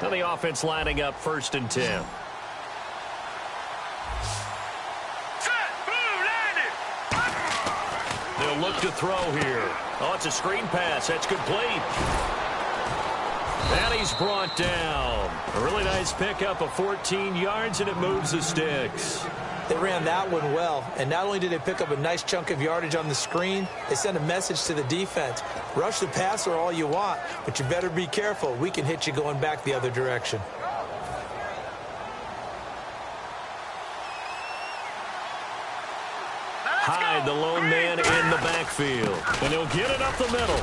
And the offense lining up 1st and 10. They'll look to throw here. Oh, it's a screen pass. That's complete. And he's brought down. A really nice pickup of 14 yards, and it moves the sticks. They ran that one well, and not only did they pick up a nice chunk of yardage on the screen, they sent a message to the defense. Rush the passer all you want, but you better be careful. We can hit you going back the other direction. Hyde, the lone man in the backfield. And he'll get it up the middle.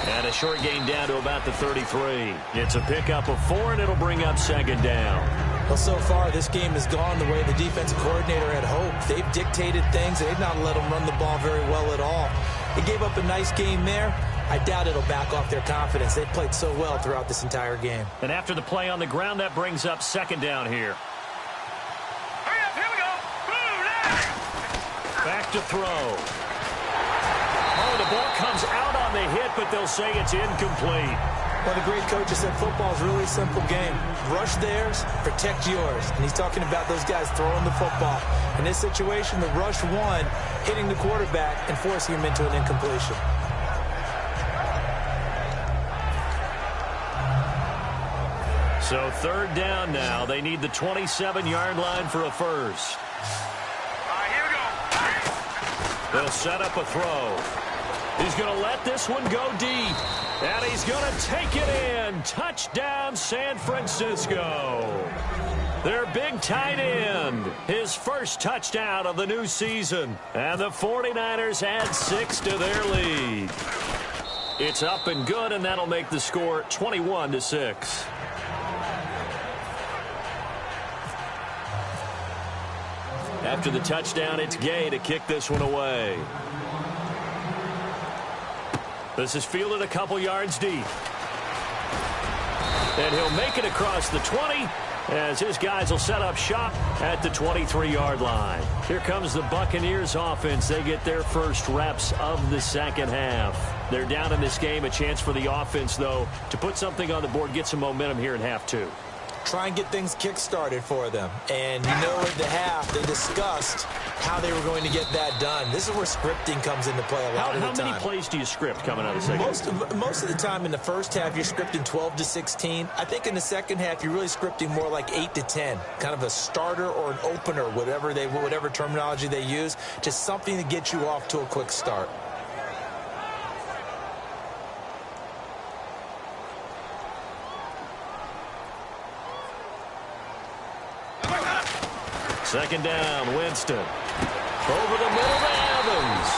And a short gain down to about the 33. It's a pickup of 4, and it'll bring up 2nd down. Well, so far, this game has gone the way the defensive coordinator had hoped. They've dictated things. They've not let them run the ball very well at all. They gave up a nice game there. I doubt it'll back off their confidence. They've played so well throughout this entire game. And after the play on the ground, that brings up 2nd down here. Hurry up, here we go. Back to throw. Oh, the ball comes out on the hit, but they'll say it's incomplete. One of the great coaches said football is really a simple game. Rush theirs, protect yours. And he's talking about those guys throwing the football. In this situation, the rush won, hitting the quarterback and forcing him into an incompletion. So 3rd down now. They need the 27-yard line for a first. Here we go. They'll set up a throw. He's going to let this one go deep. And he's going to take it in. Touchdown, San Francisco. Their big tight end. His first touchdown of the new season. And the 49ers add 6 to their lead. It's up and good, and that'll make the score 21-6. After the touchdown, it's Gay to kick this one away. This is fielded a couple yards deep. And he'll make it across the 20 as his guys will set up shop at the 23-yard line. Here comes the Buccaneers offense. They get their first reps of the second half. They're down in this game. A chance for the offense, though, to put something on the board, get some momentum here in half 2. Try and get things kick-started for them. And you know at the half, they discussed how they were going to get that done. This is where scripting comes into play a lot of the time. How many plays do you script coming out of the second? Most of the time in the first half, you're scripting 12 to 16. I think in the second half, you're really scripting more like 8 to 10. Kind of a starter or an opener, whatever terminology they use. Just something to get you off to a quick start. Second down, Winston. Over the middle to Evans.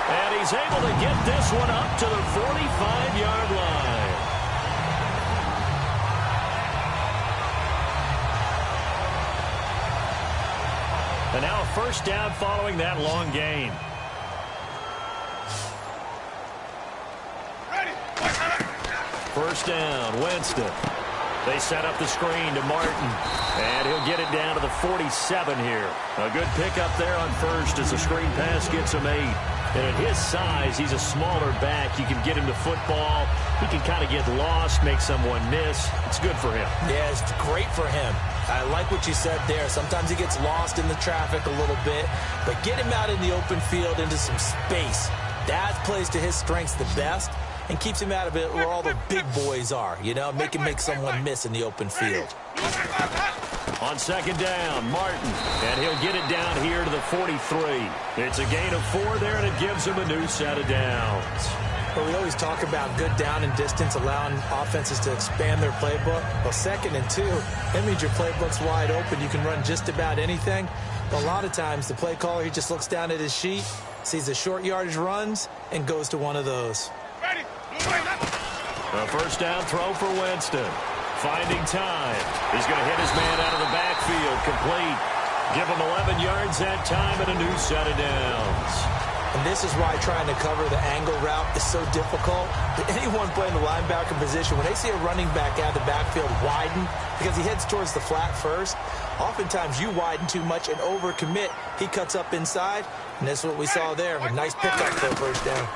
And he's able to get this one up to the 45-yard line. And now a first down following that long gain. First down, Winston. They set up the screen to Martin. And he'll get it down to the 47 here. A good pickup there on first as the screen pass gets him 8. And at his size, he's a smaller back. You can get him to football. He can kind of get lost, make someone miss. It's good for him. Yeah, it's great for him. I like what you said there. Sometimes he gets lost in the traffic a little bit. But get him out in the open field into some space. That plays to his strengths the best and keeps him out of it where all the big boys are. You know, make someone miss in the open field. On second down, Martin. And he'll get it down here to the 43. It's a gain of 4 there, and it gives him a new set of downs. But we always talk about good down and distance, allowing offenses to expand their playbook. Well, 2nd and 2, that means your playbook's wide open. You can run just about anything. But a lot of times, the play caller, he just looks down at his sheet, sees the short yardage runs, and goes to one of those. A first down throw for Winston. Finding time. He's going to hit his man out of the backfield. Complete. Give him 11 yards that time and a new set of downs. And this is why trying to cover the angle route is so difficult. Anyone playing the linebacker position, when they see a running back out of the backfield widen, because he heads towards the flat first, oftentimes you widen too much and overcommit. He cuts up inside. And that's what we saw there. A nice pickup for a first down.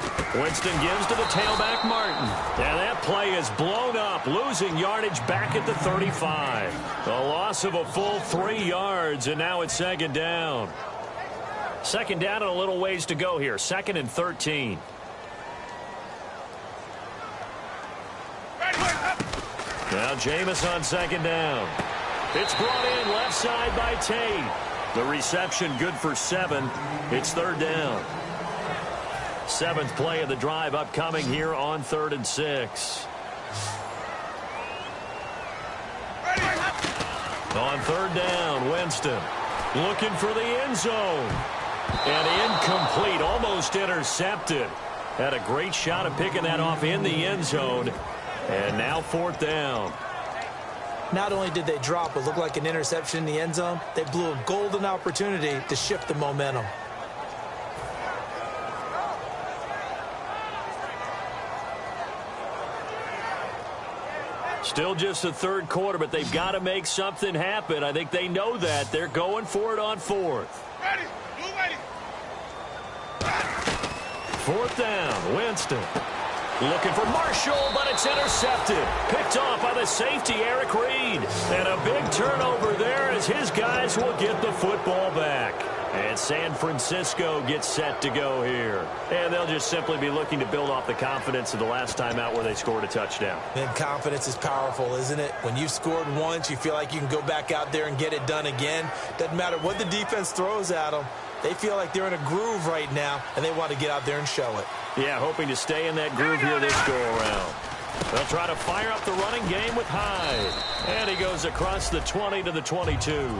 Winston gives to the tailback, Martin. And that play is blown up, losing yardage back at the 35. A loss of a full 3 yards, and now it's second down. Second down and a little ways to go here. 2nd and 13. Now Jameis on second down. It's brought in left side by Tate. The reception good for 7. It's third down. 7th play of the drive upcoming here on 3rd and 6. On third down, Winston looking for the end zone. And incomplete, almost intercepted. Had a great shot at picking that off in the end zone. And now 4th down. Not only did they drop what looked like an interception in the end zone, they blew a golden opportunity to shift the momentum. Still just the third quarter, but they've got to make something happen. I think they know that. They're going for it on 4th. Ready. You ready. 4th down, Winston. Looking for Marshall, but it's intercepted. Picked off by the safety, Eric Reed. And a big turnover there as his guys will get the football back. And San Francisco gets set to go here. And they'll just simply be looking to build off the confidence of the last time out where they scored a touchdown. And confidence is powerful, isn't it? When you've scored once, you feel like you can go back out there and get it done again. Doesn't matter what the defense throws at them. They feel like they're in a groove right now, and they want to get out there and show it. Yeah, hoping to stay in that groove here this go-around. They'll try to fire up the running game with Hyde. And he goes across the 20 to the 22.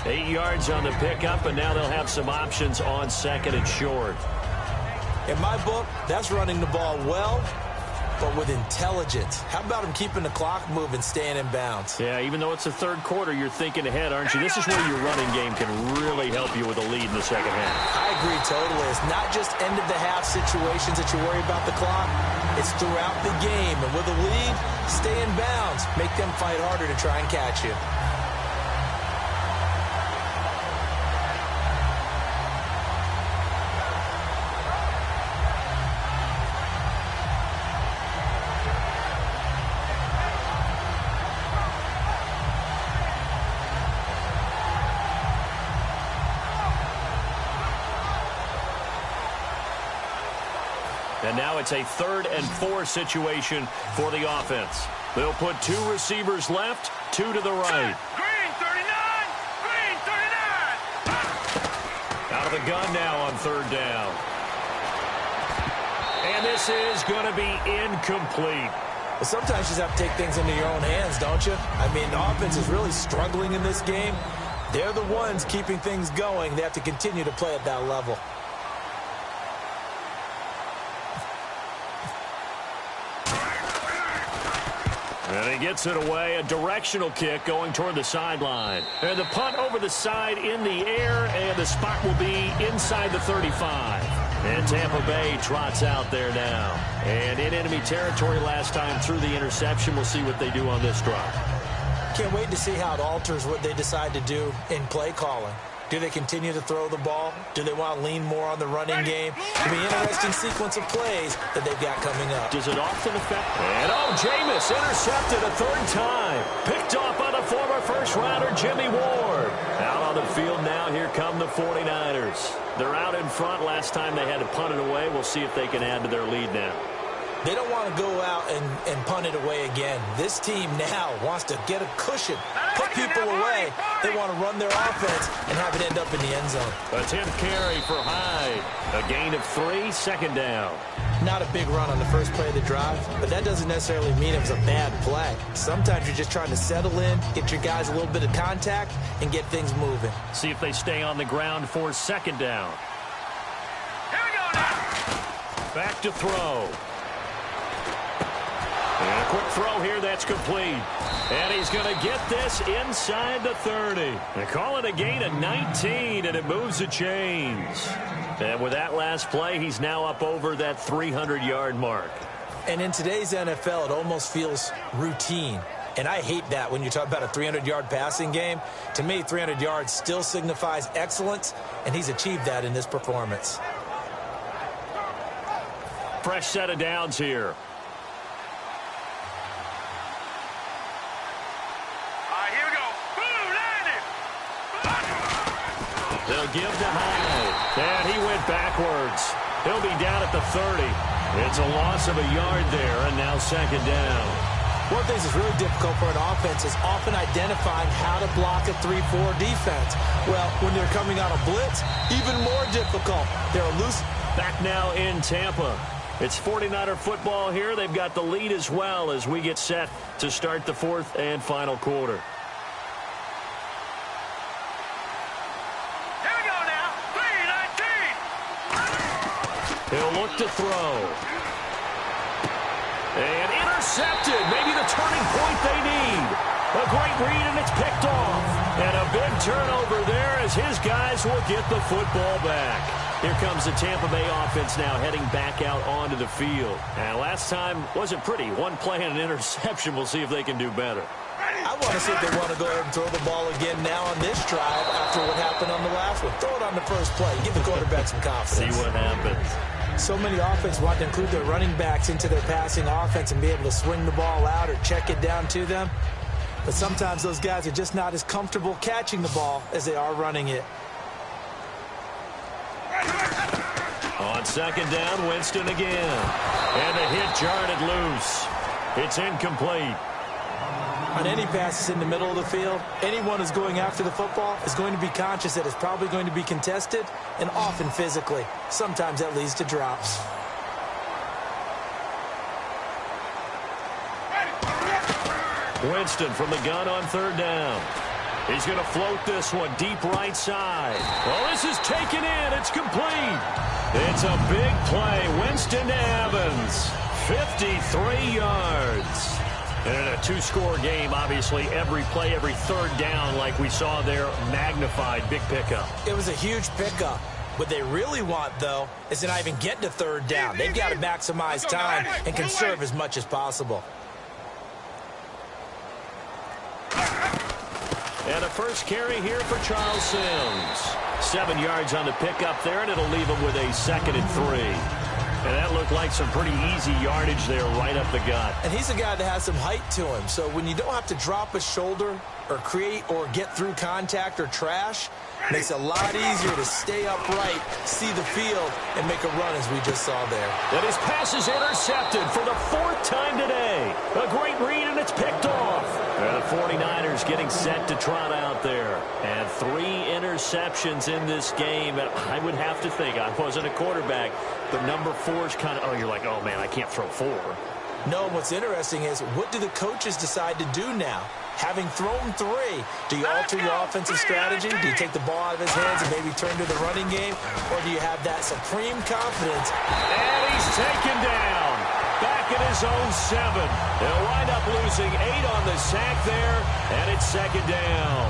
8 yards on the pickup, and now they'll have some options on 2nd and short. In my book, that's running the ball well, but with intelligence. How about him keeping the clock moving, staying in bounds? Yeah, even though it's the third quarter, you're thinking ahead, aren't you? This is where your running game can really help you with a lead in the second half. I agree totally. It's not just end-of-the-half situations that you worry about the clock. It's throughout the game. And with a lead, stay in bounds. Make them fight harder to try and catch you. And now it's a 3rd and 4 situation for the offense. They'll put 2 receivers left, 2 to the right. Green 39. Green 39. Out of the gun now on 3rd down. And this is going to be incomplete. Well, sometimes you just have to take things into your own hands, don't you? I mean, the offense is really struggling in this game. They're the ones keeping things going. They have to continue to play at that level. And he gets it away, a directional kick going toward the sideline. And the punt over the side in the air, and the spot will be inside the 35. And Tampa Bay trots out there now. And in enemy territory last time through the interception. We'll see what they do on this drive. Can't wait to see how it alters what they decide to do in play calling. Do they continue to throw the ball? Do they want to lean more on the running game? It'll be an interesting sequence of plays that they've got coming up. Does it often affect? And Jameis intercepted a 3rd time. Picked off by the former first-rounder Jimmy Ward. Out on the field now, here come the 49ers. They're out in front. Last time they had to punt it away. We'll see if they can add to their lead now. They don't want to go out and punt it away again. This team now wants to get a cushion, put people away. They want to run their offense and have it end up in the end zone. A 10th carry for Hyde. A gain of 3, 2nd down. Not a big run on the first play of the drive, but that doesn't necessarily mean it was a bad play. Sometimes you're just trying to settle in, get your guys a little bit of contact, and get things moving. See if they stay on the ground for 2nd down. Here we go now. Back to throw. And a quick throw here, that's complete. And he's going to get this inside the 30. They call it a gain of 19, and it moves the chains. And with that last play, he's now up over that 300-yard mark. And in today's NFL, it almost feels routine. And I hate that when you talk about a 300-yard passing game. To me, 300 yards still signifies excellence, and he's achieved that in this performance. Fresh set of downs here. Here we go. Boom, landed. They'll give to Hyde. And he went backwards. He'll be down at the 30. It's a loss of a yard there, and now second down. One thing that's really difficult for an offense is often identifying how to block a 3-4 defense. Well, when they're coming out of blitz, even more difficult. They're loose. Back now in Tampa. It's 49er football here. They've got the lead as well as we get set to start the fourth and final quarter. Here we go now. 3-19. He'll look to throw. And intercepted. Maybe the turning point they need. A great read, and it's picked off. And a big turnover there as his guys will get the football back. Here comes the Tampa Bay offense now heading back out onto the field. And last time wasn't pretty. One play and an interception. We'll see if they can do better. I want to see if they want to go ahead and throw the ball again now on this drive after what happened on the last one. Throw it on the first play. Give the quarterback some confidence. See what happens. So many offenses want to include their running backs into their passing offense and be able to swing the ball out or check it down to them. But sometimes those guys are just not as comfortable catching the ball as they are running it. On second down, Winston again. And the hit jarred it loose. It's incomplete. On any passes in the middle of the field, anyone who's going after the football is going to be conscious that it's probably going to be contested and often physically. Sometimes that leads to drops. Winston from the gun on third down. He's going to float this one deep right side. Well, this is taken in. It's complete. It's a big play. Winston to Evans. 53 yards. And in a two-score game, obviously, every play, every third down, like we saw there, magnified. Big pickup. It was a huge pickup. What they really want, though, is to not even get to third down. They've got to maximize time and conserve as much as possible. And a first carry here for Charles Sims. 7 yards on the pickup there, and it'll leave him with a 2nd and 3. And that looked like some pretty easy yardage there right up the gut. And he's a guy that has some height to him. So when you don't have to drop a shoulder or create or get through contact or trash, it makes it a lot easier to stay upright, see the field, and make a run as we just saw there. And his pass is intercepted for the 4th time today. A great read, and it's picked off. And the 49ers getting set to trot out there. And 3 interceptions in this game. And I would have to think, I wasn't a quarterback, but number 4 is kind of, oh, you're like, oh, man, I can't throw 4. No, what's interesting is, what do the coaches decide to do now? Having thrown 3, do you alter your offensive strategy? Do you take the ball out of his hands and maybe turn to the running game? Or do you have that supreme confidence? And he's taken down. Back at his own 7. They'll wind up losing 8 on the sack there, and it's 2nd down.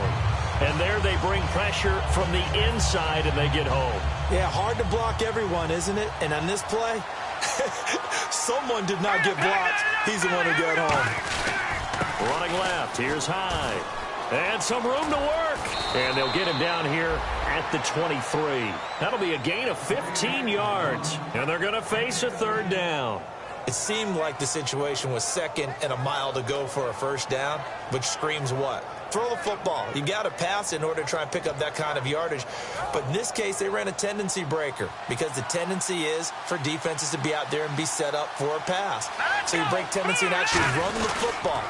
And there they bring pressure from the inside, and they get home. Yeah, hard to block everyone, isn't it? And on this play, someone did not get blocked. He's the one who got home. Running left, here's Hyde. And some room to work. And they'll get him down here at the 23. That'll be a gain of 15 yards. And they're going to face a 3rd down. It seemed like the situation was 2nd and a mile to go for a first down, which screams what? Throw the football. You got to pass in order to try and pick up that kind of yardage. But in this case, they ran a tendency breaker because the tendency is for defenses to be out there and be set up for a pass. So you break tendency and actually run the football.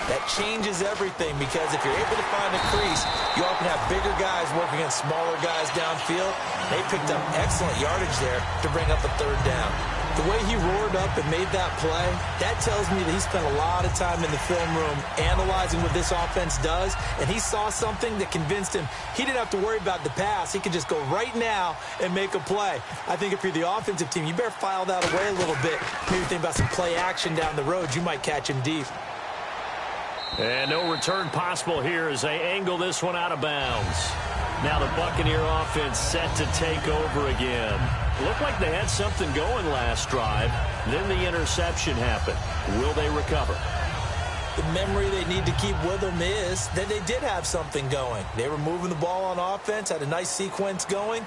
That changes everything because if you're able to find a crease, you often have bigger guys working against smaller guys downfield. They picked up excellent yardage there to bring up a 3rd down. The way he roared up and made that play, that tells me that he spent a lot of time in the film room analyzing what this offense does, and he saw something that convinced him he didn't have to worry about the pass. He could just go right now and make a play. I think if you're the offensive team, you better file that away a little bit. Maybe think about some play action down the road. You might catch him deep. And no return possible here as they angle this one out of bounds. Now the Buccaneer offense set to take over again. Looked like they had something going last drive. Then the interception happened. Will they recover? The memory they need to keep with them is that they did have something going. They were moving the ball on offense, had a nice sequence going.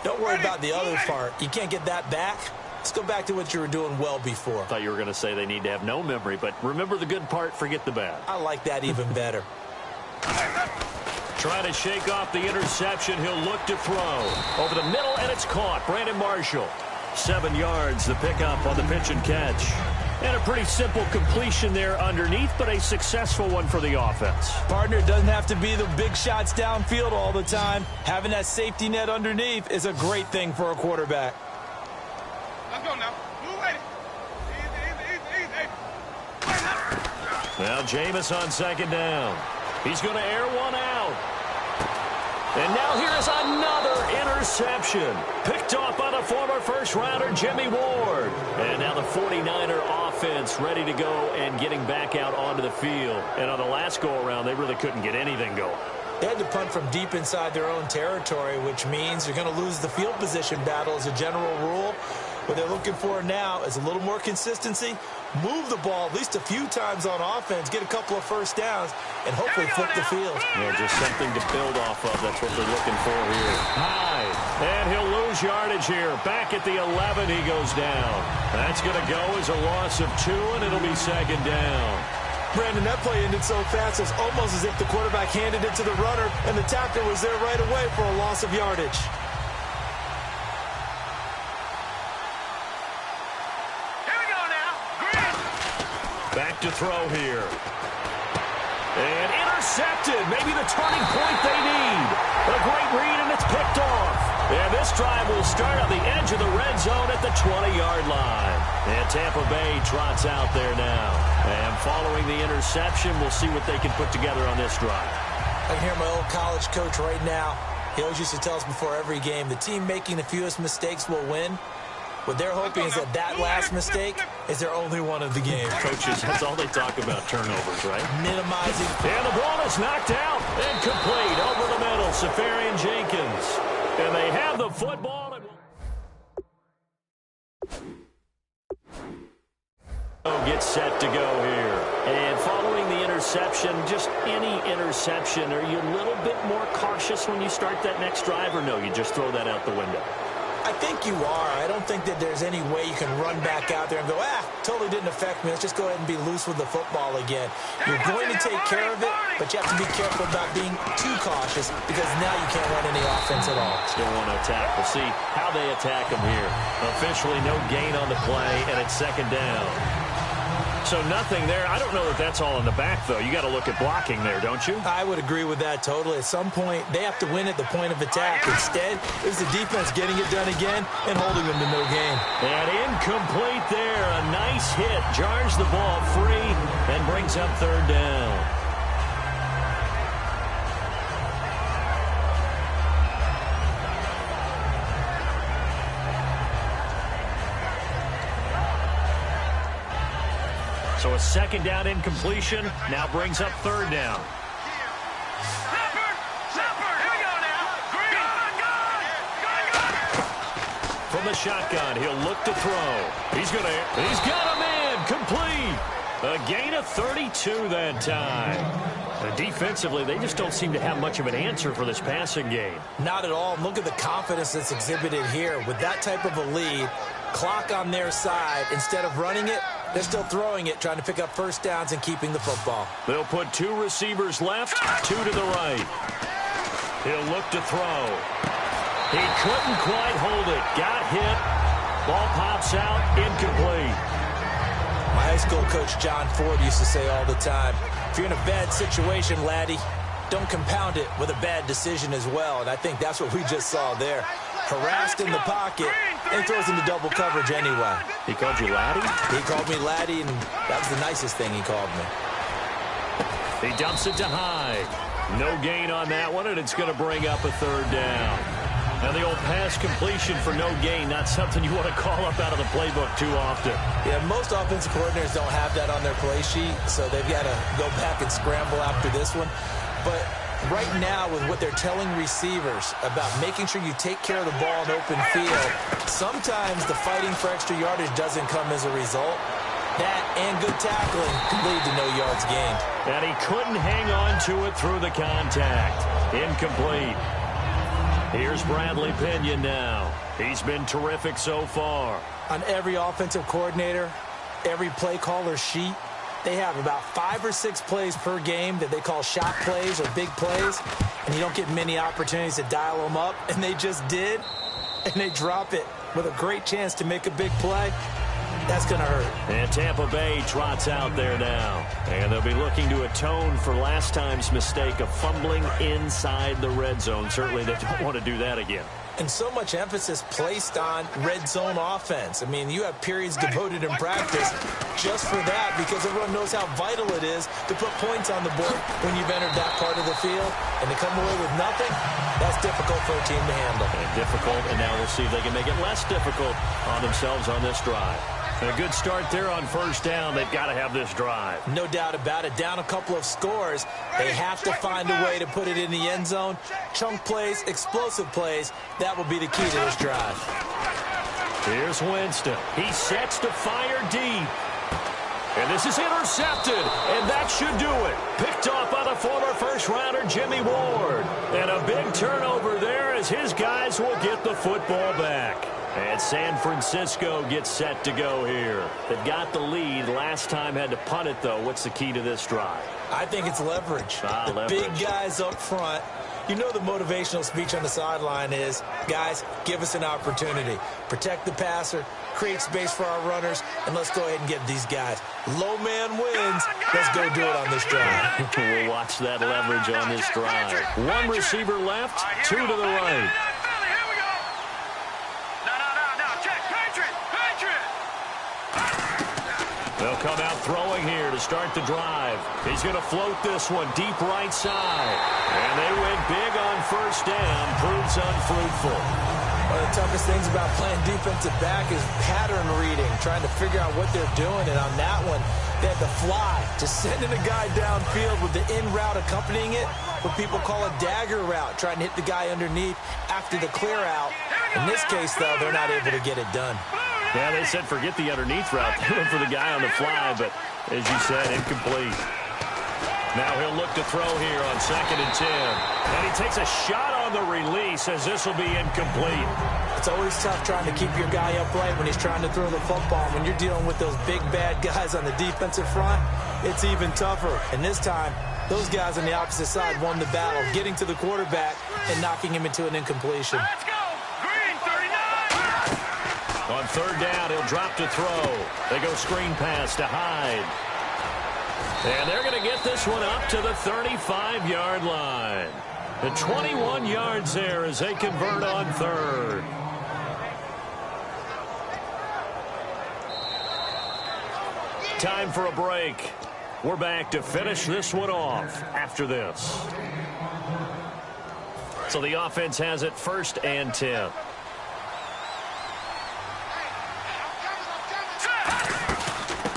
Don't worry about the other part. You can't get that back. Let's go back to what you were doing well before. I thought you were going to say they need to have no memory, but remember the good part, forget the bad. I like that even better. Trying to shake off the interception. He'll look to throw. Over the middle, and it's caught. Brandon Marshall. 7 yards, the pickup on the pitch and catch. And a pretty simple completion there underneath, but a successful one for the offense. Partner, doesn't have to be the big shots downfield all the time. Having that safety net underneath is a great thing for a quarterback. Let's go now. Move it. Easy. Now Jameis on second down. He's going to air one out. And now here's another interception. Picked off by the former first-rounder Jimmy Ward. And now the 49er offense ready to go and getting back out onto the field. And on the last go-around, they really couldn't get anything going. They had to punt from deep inside their own territory, which means you're going to lose the field position battle as a general rule. What they're looking for now is a little more consistency, move the ball at least a few times on offense, get a couple of first downs, and hopefully flip the field. Yeah, just something to build off of. That's what they're looking for here. High, and he'll lose yardage here. Back at the 11, he goes down. That's going to go as a loss of 2, and it'll be second down. Brandon, that play ended so fast, it's almost as if the quarterback handed it to the runner, and the tackler was there right away for a loss of yardage. Back to throw here. And intercepted. Maybe the turning point they need. A great read, and it's picked off. And this drive will start on the edge of the red zone at the 20-yard line. And Tampa Bay trots out there now. And following the interception, we'll see what they can put together on this drive. I can hear my old college coach right now. He always used to tell us before every game, the team making the fewest mistakes will win. What they're hoping is that last mistake is their only one of the game. Coaches, that's all they talk about, turnovers, right? Minimizing. And the ball is knocked out and complete over the middle. Safarian Jenkins. And they have the football. Gets set to go here. And following the interception, just any interception, are you a little bit more cautious when you start that next drive, or no, you just throw that out the window? I think you are. I don't think that there's any way you can run back out there and go, totally didn't affect me. Let's just go ahead and be loose with the football again. You're going to take care of it, but you have to be careful about being too cautious because now you can't run any offense at all. Still want to attack. We'll see how they attack them here. Officially no gain on the play, and it's second down. So nothing there. I don't know that that's all in the back, though. You got to look at blocking there, don't you? I would agree with that totally. At some point, they have to win at the point of attack. Instead, it was the defense getting it done again and holding them to no gain. And incomplete there. A nice hit. Jars the ball free and brings up third down. So a second down incompletion now brings up third down. From the shotgun, he'll look to throw. He's got him in, complete. A gain of 32 that time. Defensively, they just don't seem to have much of an answer for this passing game. Not at all. Look at the confidence that's exhibited here. With that type of a lead, clock on their side, instead of running it, they're still throwing it, trying to pick up first downs and keeping the football. They'll put 2 receivers left, 2 to the right. He'll look to throw. He couldn't quite hold it. Got hit. Ball pops out, incomplete. My high school coach, John Ford, used to say all the time, if you're in a bad situation, laddie, don't compound it with a bad decision as well. And I think that's what we just saw there. Harassed in the pocket, and he throws into double coverage anyway. He called you laddie? He called me laddie, and that was the nicest thing he called me. He dumps it to Hyde. No gain on that one, and it's going to bring up a third down. And the old pass completion for no gain, not something you want to call up out of the playbook too often. Yeah, most offensive coordinators don't have that on their play sheet, so they've got to go back and scramble after this one. But right now, with what they're telling receivers about making sure you take care of the ball in open field, sometimes the fighting for extra yardage doesn't come as a result. That and good tackling can lead to no yards gained. And he couldn't hang on to it through the contact. Incomplete. Here's Bradley Pinion now. He's been terrific so far. On every offensive coordinator, every play caller sheet, they have about 5 or 6 plays per game that they call shot plays or big plays, and you don't get many opportunities to dial them up, and they just did, and they drop it with a great chance to make a big play. That's going to hurt. And Tampa Bay trots out there now. And they'll be looking to atone for last time's mistake of fumbling inside the red zone. Certainly they don't want to do that again. And so much emphasis placed on red zone offense. I mean, you have periods devoted in practice just for that because everyone knows how vital it is to put points on the board when you've entered that part of the field. And to come away with nothing, that's difficult for a team to handle. And difficult, and now we'll see if they can make it less difficult on themselves on this drive. And a good start there on first down. They've got to have this drive. No doubt about it. Down a couple of scores. They have to find a way to put it in the end zone. Chunk plays, explosive plays. That will be the key to this drive. Here's Winston. He sets to fire deep. And this is intercepted. And that should do it. Picked off by the former first-rounder Jimmy Ward. And a big turnover there as his guys will get the football back. And San Francisco gets set to go here. They've got the lead. Last time had to punt it, though. What's the key to this drive? I think it's leverage. Leverage. Big guys up front. You know the motivational speech on the sideline is, guys, give us an opportunity. Protect the passer, create space for our runners, and let's go ahead and get these guys. Low man wins. Let's go do it on this drive. We'll watch that leverage on this drive. One receiver left, 2 to the right. They'll come out throwing here to start the drive. He's going to float this one deep right side. And they went big on first down. Proves unfruitful. One of the toughest things about playing defensive back is pattern reading, trying to figure out what they're doing. And on that one, they had the fly, just sending a guy downfield with the in route accompanying it, what people call a dagger route, trying to hit the guy underneath after the clear out. In this case, though, they're not able to get it done. Yeah, they said forget the underneath route. They went for the guy on the fly, but as you said, incomplete. Now he'll look to throw here on 2nd and 10. And he takes a shot on the release as this will be incomplete. It's always tough trying to keep your guy upright when he's trying to throw the football. When you're dealing with those big, bad guys on the defensive front, it's even tougher. And this time, those guys on the opposite side won the battle, getting to the quarterback and knocking him into an incompletion. Let's go! Green, 39! On 3rd down, he'll drop to throw. They go screen pass to Hyde. And they're going to get this one up to the 35-yard line. The 21 yards there as they convert on 3rd. Time for a break. We're back to finish this one off after this. So the offense has it 1st and 10.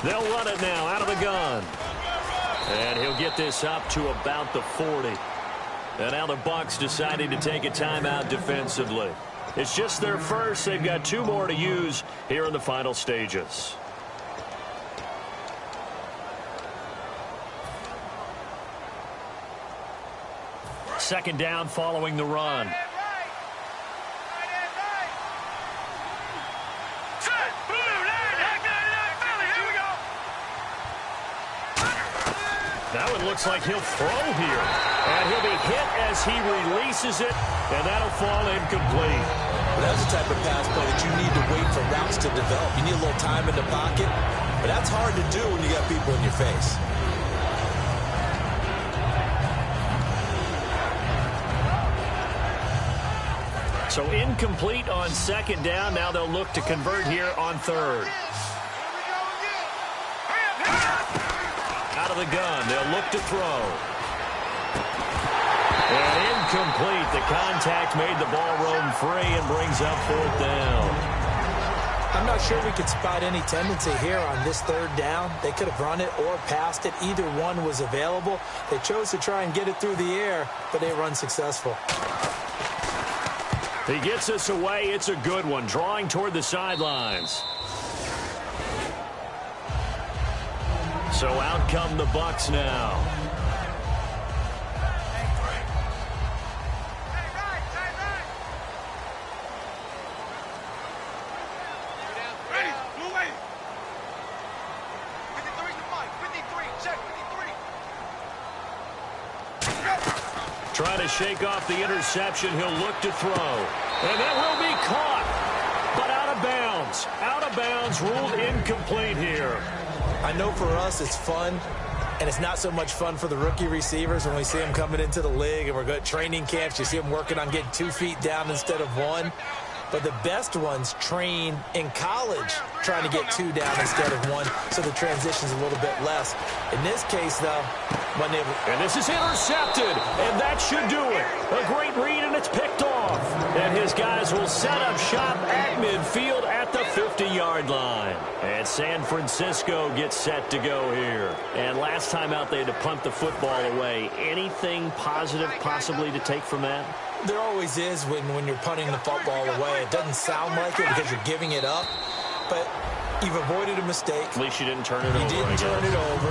They'll run it now out of the gun. And he'll get this up to about the 40. And now the Bucs deciding to take a timeout defensively. It's just their first. They've got 2 more to use here in the final stages. Second down following the run. Now it looks like he'll throw here. And he'll be hit as he releases it, and that'll fall incomplete. That's the type of pass play that you need to wait for routes to develop. You need a little time in the pocket, but that's hard to do when you got people in your face. So incomplete on 2nd down. Now they'll look to convert here on 3rd. Out of the gun, they'll look to throw. And incomplete. The contact made the ball roam free and brings up 4th down. I'm not sure we could spot any tendency here on this 3rd down. They could have run it or passed it. Either one was available. They chose to try and get it through the air, but they were unsuccessful. He gets us away. It's a good one. Drawing toward the sidelines. So out come the Bucs now. Ready, blue way. 53 to Mike. 53, check 53. Trying to shake off the interception. He'll look to throw. And that will be caught. But out of bounds. Out of bounds. Ruled incomplete here. I know for us it's fun, and it's not so much fun for the rookie receivers when we see them coming into the league and we're going to training camps. You see them working on getting 2 feet down instead of 1. But the best ones train in college trying to get 2 down instead of 1, so the transition's a little bit less. In this case, though, when they... And this is intercepted, and that should do it. A great read, and it's picked off. And his guys will set up shop at midfield at the 50-yard line. And San Francisco gets set to go here. And last time out, they had to punt the football away. Anything positive possibly to take from that? There always is when you're punting the football away. It doesn't sound like it because you're giving it up, but you've avoided a mistake. At least you didn't turn it over. You didn't turn it over,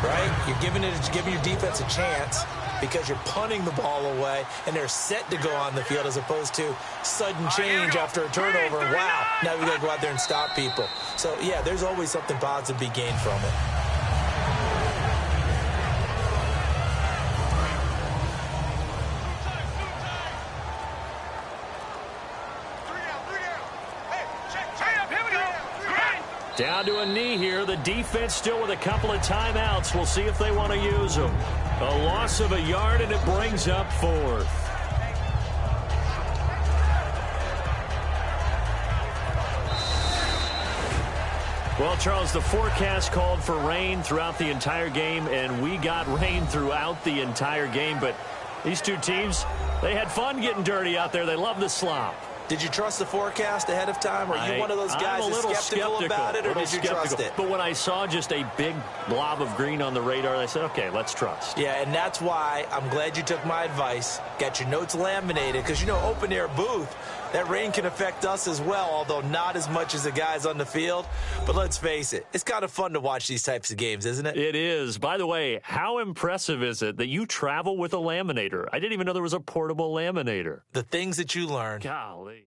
right? You're giving your defense a chance because you're punting the ball away, and they're set to go on the field as opposed to sudden change after a turnover. And wow, now we got to go out there and stop people. So, yeah, there's always something positive to be gained from it. Down to a knee here. The defense still with a couple of timeouts. We'll see if they want to use them. A loss of a yard, and it brings up 4th. Well, Charles, the forecast called for rain throughout the entire game, and we got rain throughout the entire game. But these two teams, they had fun getting dirty out there. They love the slop. Did you trust the forecast ahead of time? Or are you one of those guys that's skeptical about it, or did you trust it? But when I saw just a big blob of green on the radar, I said, okay, let's trust. Yeah, and that's why I'm glad you took my advice. Got your notes laminated, because, you know, open-air booth, that rain can affect us as well, although not as much as the guys on the field. But let's face it, it's kind of fun to watch these types of games, isn't it? It is. By the way, how impressive is it that you travel with a laminator? I didn't even know there was a portable laminator. The things that you learn. Golly.